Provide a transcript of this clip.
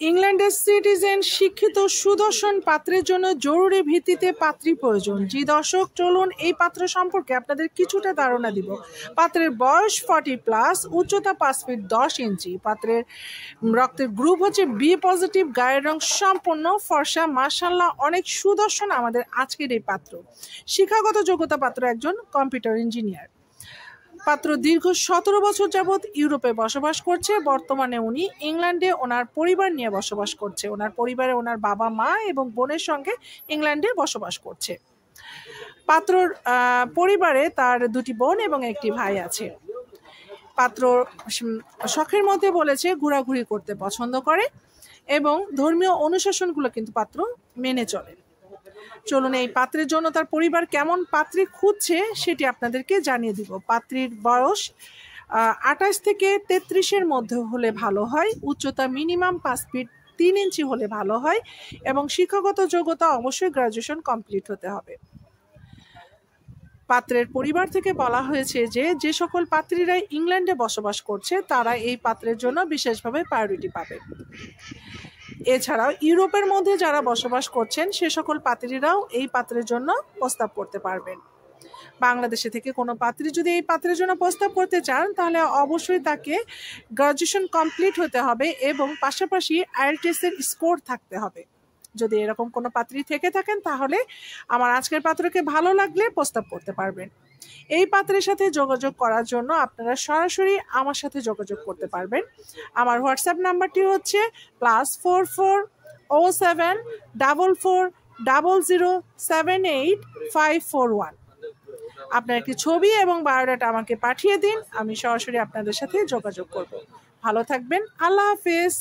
ইংল্যান্ডের সিটিজেন শিক্ষিত সুদর্শন পাত্রের জন্য জরুরি ভিত্তিতে পাত্রী প্রয়োজন। জি দর্শক, চলুন এই পাত্র সম্পর্কে আপনাদের কিছুটা ধারণা দিব। পাত্রের বয়স 40+, উচ্চতা 5 ফিট 10 ইঞ্চি। পাত্রের রক্তের গ্রুপ হচ্ছে বি পজিটিভ, গায়ের রং সম্পূর্ণ ফর্সা, মাশাআল্লাহ অনেক সুদর্শন আমাদের আজকের এই পাত্র। শিক্ষাগত যোগ্যতা পাত্র একজন কম্পিউটার ইঞ্জিনিয়ার। পাত্র দীর্ঘ 17 বছর যাবৎ ইউরোপে বসবাস করছে। বর্তমানে উনি ইংল্যান্ডে ওনার পরিবার নিয়ে বসবাস করছে। ওনার পরিবারে ওনার বাবা মা এবং বোনের সঙ্গে ইংল্যান্ডে বসবাস করছে। পাত্রর পরিবারে তার 2টি বোন এবং 1টি ভাই আছে। পাত্র শখের মধ্যে বলেছে ঘোরাঘুরি করতে পছন্দ করে এবং ধর্মীয় অনুশাসনগুলো কিন্তু পাত্র মেনে চলে। চলুন এই পাত্রের জন্য তার পরিবার কেমন পাত্রী খুঁজছে সেটি আপনাদেরকে জানিয়ে দিব। পাত্রীর বয়স 28 থেকে 33-এর মধ্যে হলে ভালো হয়। উচ্চতা মিনিমাম 5 ফিট 3 ইঞ্চি হলে ভালো হয় এবং শিক্ষাগত যোগ্যতা অবশ্যই গ্রাজুয়েশন কমপ্লিট হতে হবে। পাত্রের পরিবার থেকে বলা হয়েছে যে সকল পাত্রীরা ইংল্যান্ডে বসবাস করছে তারা এই পাত্রের জন্য বিশেষভাবে প্রায়োরিটি পাবে। এছাড়াও ইউরোপের মধ্যে যারা বসবাস করছেন সে সকল পাত্রীরাও এই পাত্রের জন্য প্রস্তাব করতে পারবেন। বাংলাদেশে থেকে কোনো পাত্রী যদি এই পাত্রের জন্য প্রস্তাব করতে চান তাহলে অবশ্যই তাকে গ্রাজুয়েশন কমপ্লিট হতে হবে এবং পাশাপাশি IELTS এর স্কোর থাকতে হবে। যদি এরকম কোনো পাত্রী থেকে থাকেন তাহলে আমার আজকের পাত্রকে ভালো লাগলে প্রস্তাব করতে পারবেন। এই পাত্রের সাথে যোগাযোগ করার জন্য আপনারা সরাসরি আমার সাথে যোগাযোগ করতে পারবেন। আমার হোয়াটসঅ্যাপ নাম্বারটি হচ্ছে +4407440078 আপনার একটি ছবি এবং বায়োডাটা আমাকে পাঠিয়ে দিন, আমি সরাসরি আপনাদের সাথে যোগাযোগ করব। ভালো থাকবেন, আল্লাহ হাফেজ।